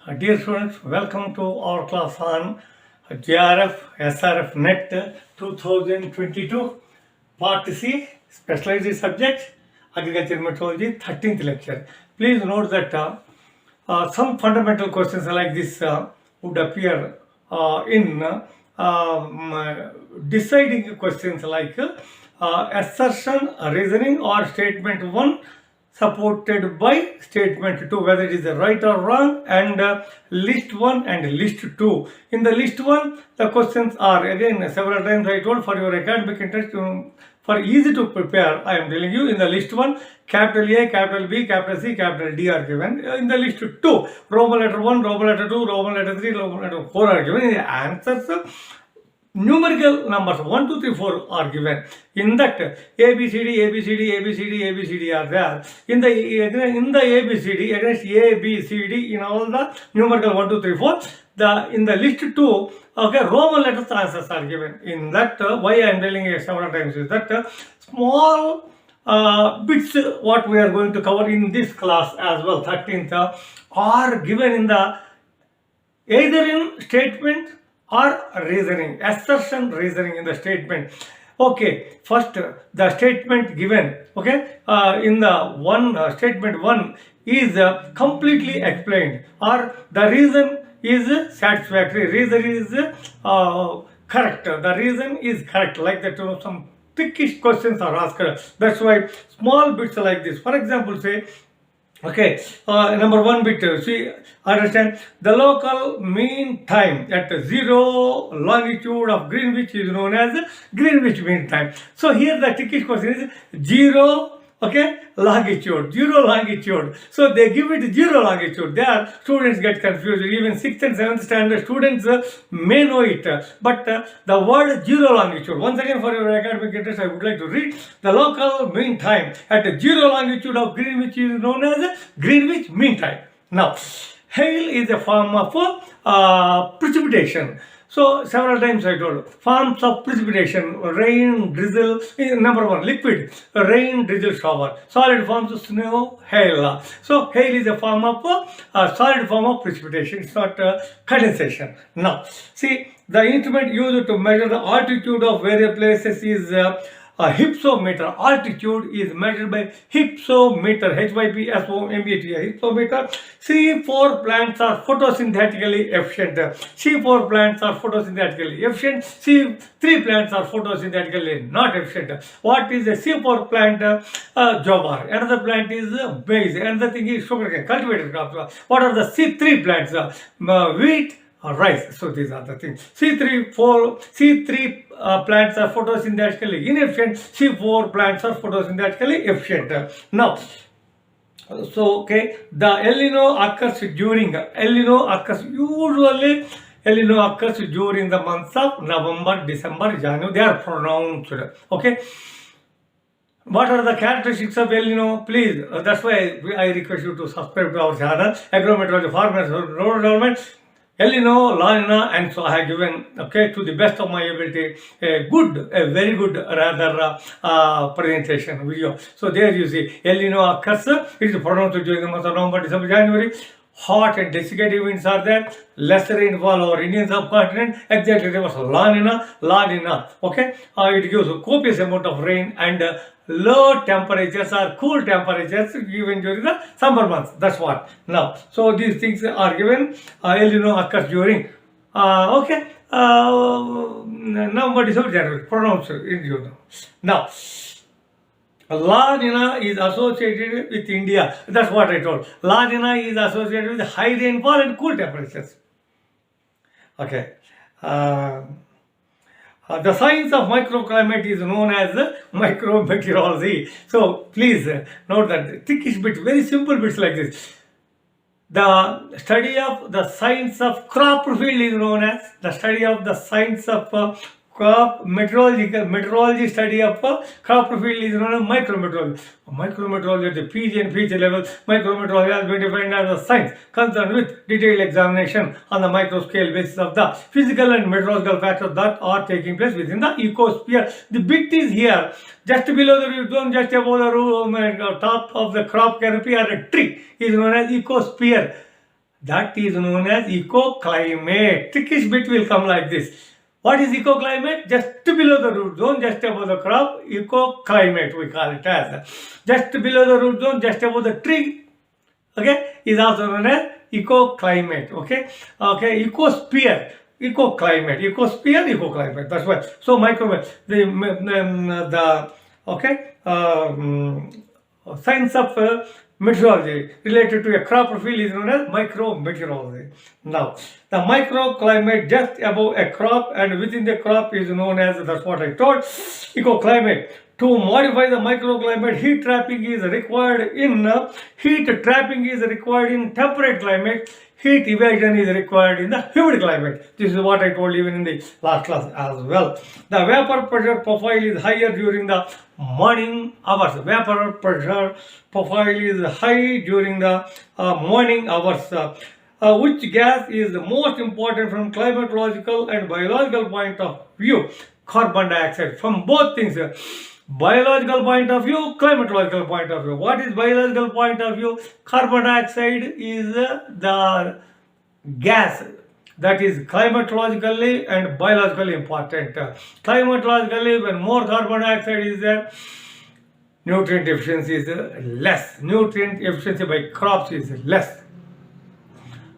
Dear students, welcome to our class on JRF, SRF Net 2022, Part C, Specialized Subject, Agriculture Meteorology, 13th lecture. Please note that some fundamental questions like this would appear in deciding questions like assertion, reasoning or statement 1 supported by statement 2, whether it is right or wrong, and list 1 and list 2. In the list 1, the questions are, again several times I told, for your academic interest, for easy to prepare, I am telling you, in the list 1, capital A, capital B, capital C, capital D are given. In the list 2, Roman letter 1, Roman letter 2, Roman letter 3, Roman letter 4 are given. The answers, numerical numbers 1, 2, 3, 4 are given. In that, A, B, C, D, A, B, C, D, A, B, C, D, A, B, C, D are there. In the A, B, C, D, against A, B, C, D, in all the numerical 1, 2, 3, 4, in the list 2, okay, Roman letters answers are given. In that, why I am telling you several times is that small bits what we are going to cover in this class as well, 13th, are given in the either in statement or reasoning, assertion, reasoning in the statement. Okay, first the statement given, okay, in the statement 1 is completely explained, or the reason is satisfactory, reason is correct, the reason is correct, like that. Some trickish questions are asked. That's why small bits like this. For example, say, okay, number 1 bit, see, understand, the local mean time at 0 longitude of Greenwich is known as Greenwich mean time. So here the trickiest question is 0, okay, longitude, 0 longitude. So they give it 0 longitude. There students get confused. Even 6th and 7th standard students may know it. But the word 0 longitude, once again for your academic interest, I would like to read. The local mean time at 0 longitude of Greenwich is known as Greenwich mean time. Now, hail is a form of precipitation. So several times I told, forms of precipitation: rain, drizzle. Number 1, liquid, rain, drizzle, shower. Solid forms, snow, hail. So hail is a form of solid form of precipitation. It's not condensation. Now, see, the instrument used to measure the altitude of various places is a hypsometer. Altitude is measured by hypsometer, HYPSOMETR, hypsometer. C4 plants are photosynthetically efficient. C4 plants are photosynthetically efficient. C3 plants are photosynthetically not efficient. What is a C4 plant? Jowar. Another plant is maize. Another thing is sugarcane, cultivated crops. What are the C3 plants? Wheat, rice. So these are the things. C3 plants are photosynthetically inefficient. C4 plants are photosynthetically efficient. Now, so okay, the El Nino occurs usually during the months of November, December, January. They are pronounced. Okay. What are the characteristics of El Nino? Please, that's why I request you to subscribe to our channel, Agrometeorology, Farmers, Rural Development. El Nino, La Nina, and so I have given, okay, to the best of my ability, a very good rather presentation video. So there you see, El Nino occurs, it is pronounced during the month of November, December, January. Hot and desiccating winds are there. Lesser rainfall over Indian subcontinent. Exactly reverse. La Nina. Okay. It gives a copious amount of rain and low temperatures or cool temperatures given during the summer months. That's what. Now, so these things are given. El Nino occurs during. Okay. November, December, January. Pronounced in June. Now, La Nina is associated with India. That's what I told. La Nina is associated with high rainfall and cool temperatures. Okay. The science of microclimate is known as micrometeorology. So please note that trickish bit, very simple bits like this. The study of the science of crop field is known as the study of the science of crop meteorology study of crop field is known as micrometeorology. Micrometeorology at the PG and PhD level, micrometeorology has been defined as a science concerned with detailed examination on the micro scale basis of the physical and meteorological factors that are taking place within the ecosphere. The bit is here, just below the roof, just above the roof, top of the crop canopy or a tree is known as ecosphere. That is known as ecoclimate. Trickish bit will come like this. What is ecoclimate? Just below the root zone, just above the crop, ecoclimate we call it as. Just below the root zone, just above the tree, okay, is also known as ecoclimate, okay, ecosphere, ecoclimate, that's why. So microwave, the science of meteorology related to a crop field is known as micrometeorology. Now, the microclimate just above a crop and within the crop is known as, that's what I told, ecoclimate. To modify the microclimate, heat trapping is required in temperate climate. Heat evasion is required in the humid climate. This is what I told even in the last class as well. The vapor pressure profile is higher during the morning hours. Vapor pressure profile is high during the morning hours. Which gas is the most important from climatological and biological point of view? Carbon dioxide. From both things. Biological point of view, climatological point of view. What is biological point of view? Carbon dioxide is the gas that is climatologically and biologically important. Climatologically, when more carbon dioxide is there, nutrient efficiency is less. Nutrient efficiency by crops is less.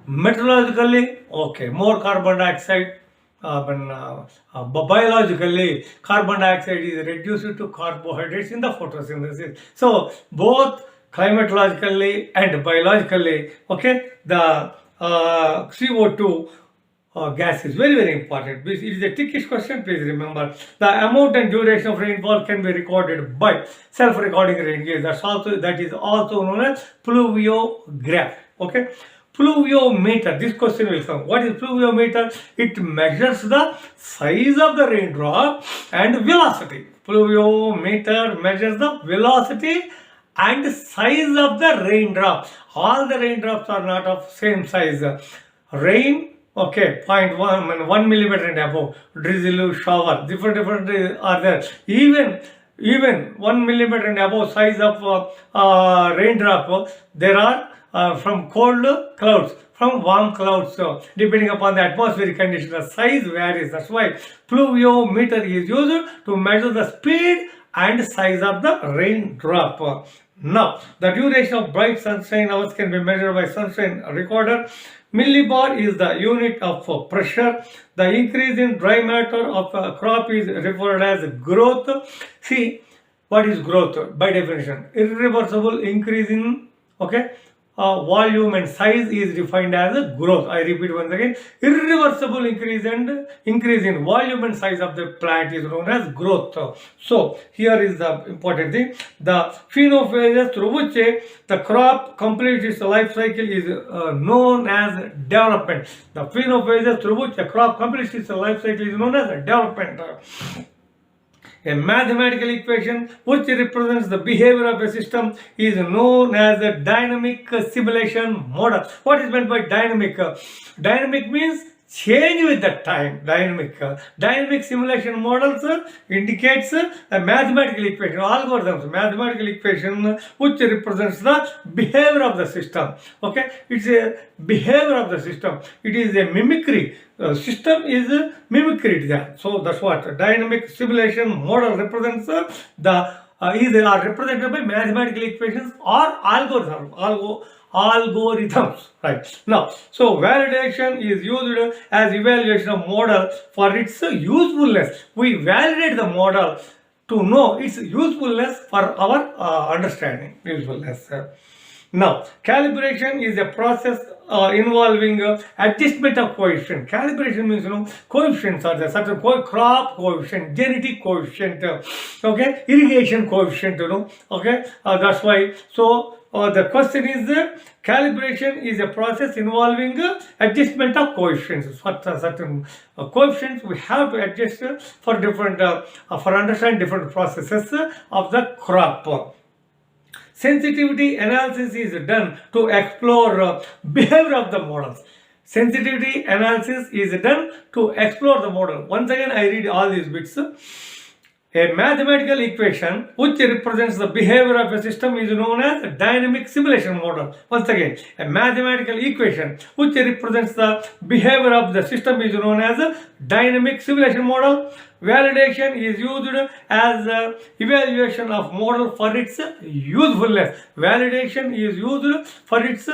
Meteorologically, okay, more carbon dioxide. Biologically, carbon dioxide is reduced to carbohydrates in the photosynthesis. So both climatologically and biologically, okay, the CO2 gas is very, very important. It is a trickish question, please remember. The amount and duration of rainfall can be recorded by self-recording rain gauge. That is also known as pluviograph. Okay. Pluviometer, this question will come. What is pluviometer? It measures the size of the raindrop and velocity. Pluviometer measures the velocity and size of the raindrop. All the raindrops are not of same size. Rain, okay, 0.1 millimeter and above. Drizzle, shower, different are there. Even 1 millimeter and above size of raindrop, there are from cold clouds, from warm clouds. So depending upon the atmospheric condition, the size varies. That's why pluviometer is used to measure the speed and size of the raindrop. Now, the duration of bright sunshine hours can be measured by sunshine recorder. Millibar is the unit of pressure. The increase in dry matter of a crop is referred as growth. See, what is growth? By definition, irreversible increase in, okay, volume and size is defined as a growth. I repeat once again, irreversible increase in volume and size of the plant is known as growth. So here is the important thing. The phases through which the crop completes its life cycle is known as development. The phases through which a crop completes its life cycle is known as development. A mathematical equation which represents the behavior of a system is known as a dynamic simulation model. What is meant by dynamic? Dynamic means change with the time. Dynamic simulation models indicates a mathematical equation, algorithms, mathematical equation which represents the behavior of the system. Okay, it's a behavior of the system. It is a mimicry. System is mimicry there. So that's what dynamic simulation model represents. Either are represented by mathematical equations or algorithms, right? Now, so validation is used as evaluation of model for its usefulness. We validate the model to know its usefulness for our understanding. Usefulness. Now, calibration is a process involving adjustment of coefficient. Calibration means, coefficients are there, such as crop coefficient, genetic coefficient, okay, irrigation coefficient, okay, that's why. So the question is, calibration is a process involving adjustment of coefficients. For certain coefficients we have to adjust for different, for understand different processes of the crop. Sensitivity analysis is done to explore behavior of the models. Sensitivity analysis is done to explore the model. Once again, I read all these bits. A mathematical equation which represents the behavior of a system is known as a dynamic simulation model. Once again, a mathematical equation which represents the behavior of the system is known as a dynamic simulation model. Validation is used as evaluation of model for its usefulness. Validation is used for its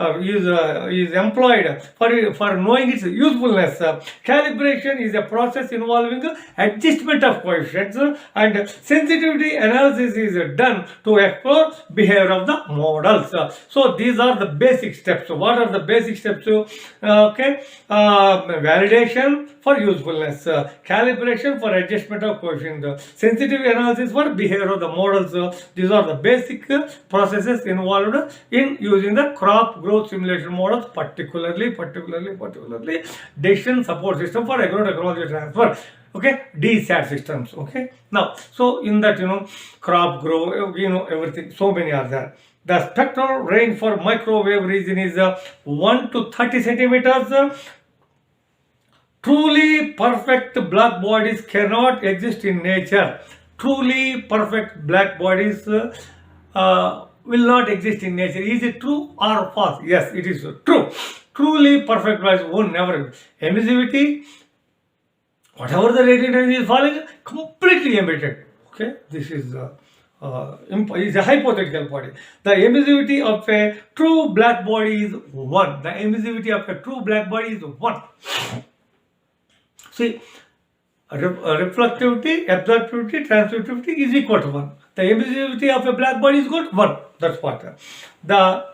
is employed for knowing its usefulness. Calibration is a process involving adjustment of coefficients, and sensitivity analysis is done to explore behavior of the models. So these are the basic steps. What are the basic steps? Validation for usefulness, calibration for adjustment of coefficient, sensitivity analysis for behavior of the models. These are the basic processes involved in using the crop growth simulation models, particularly decision support system for agro-technology transfer. Okay, DSAT systems. Okay, now so in that crop grow, everything, so many are there. The spectral range for microwave region is 1 to 30 centimeters. Truly perfect black bodies cannot exist in nature. Truly perfect black bodies will not exist in nature. Is it true or false? Yes, it is true. Truly perfect bodies won't never. Emissivity, whatever the radiant energy is falling, completely emitted. Okay, this is a hypothetical body. The emissivity of a true black body is 1. The emissivity of a true black body is 1. See, reflectivity, absorptivity, transmittivity is equal to 1. The emissivity of a black body is good, 1. That's what. The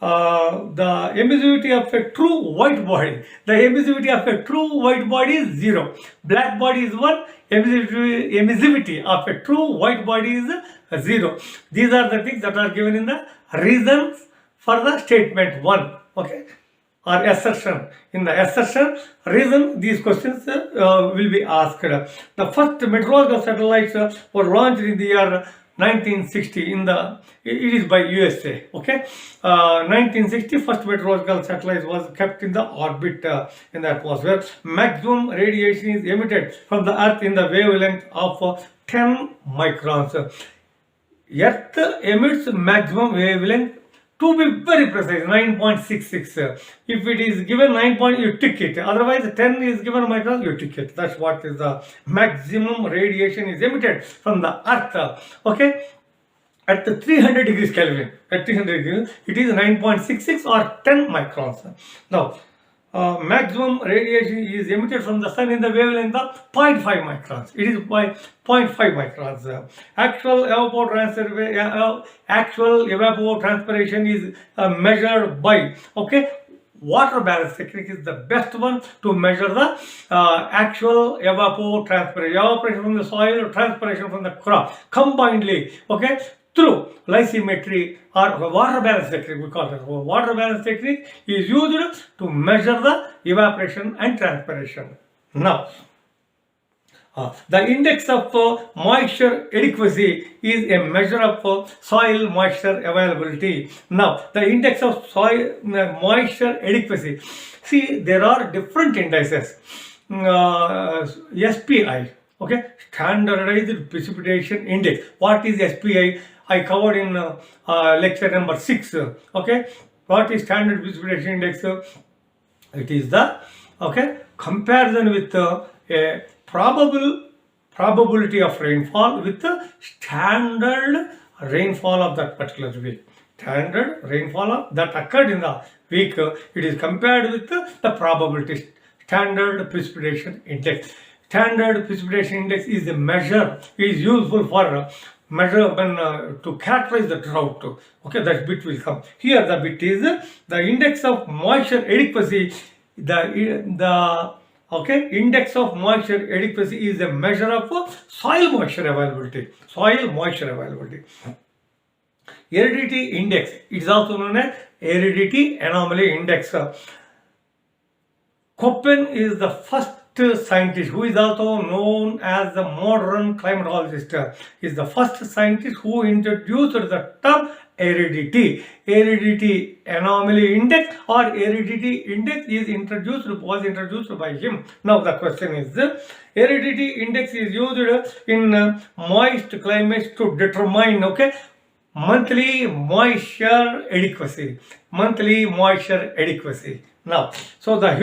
emissivity of a true white body. The emissivity of a true white body is 0. Black body is 1. Emissivity of a true white body is 0. These are the things that are given in the reasons for the statement 1. Okay, or assertion. In the assertion reason, these questions will be asked. The first meteorological satellites were launched in the year 1960 it is by USA. Okay, 1960 first meteorological satellite was kept in the orbit in the atmosphere. Maximum radiation is emitted from the Earth in the wavelength of 10 microns. Earth emits maximum wavelength, to be very precise, 9.66. If it is given 9 point, you tick it. Otherwise, 10 is given microns, you tick it. That's what is the maximum radiation is emitted from the Earth. Okay, at the 300 degrees Kelvin, at 300 degrees, it is 9.66 or 10 microns. Now, maximum radiation is emitted from the sun in the wavelength of 0.5 microns. It is by 0.5 microns. Actual evapotranspiration is measured by, water balance technique is the best one to measure the actual evapotranspiration. Evaporation from the soil, transpiration from the crop combinedly, through lysimetry or water balance technique, we call it. Water balance technique is used to measure the evaporation and transpiration. Now, the index of moisture adequacy is a measure of soil moisture availability. Now, the index of soil moisture adequacy. See, there are different indices. SPI, Standardized Precipitation Index. What is SPI? I covered in lecture number 6. What is Standard Precipitation Index? It is the comparison with a probability of rainfall with the standard rainfall of that particular week. Standard rainfall that occurred in the week, it is compared with the probability. Standard Precipitation Index. Standard Precipitation Index is a measure, is useful for to characterize the drought. That bit will come. Here the bit is the index of moisture adequacy. The index of moisture adequacy is a measure of soil moisture availability. Soil moisture availability. Aridity index, it is also known as aridity anomaly index. Köppen is the first scientist who is also known as the modern climatologist. Is the first scientist who introduced the term aridity anomaly index or aridity index was introduced by him. Now the question is, aridity index is used in moist climates to determine monthly moisture adequacy. Now, so the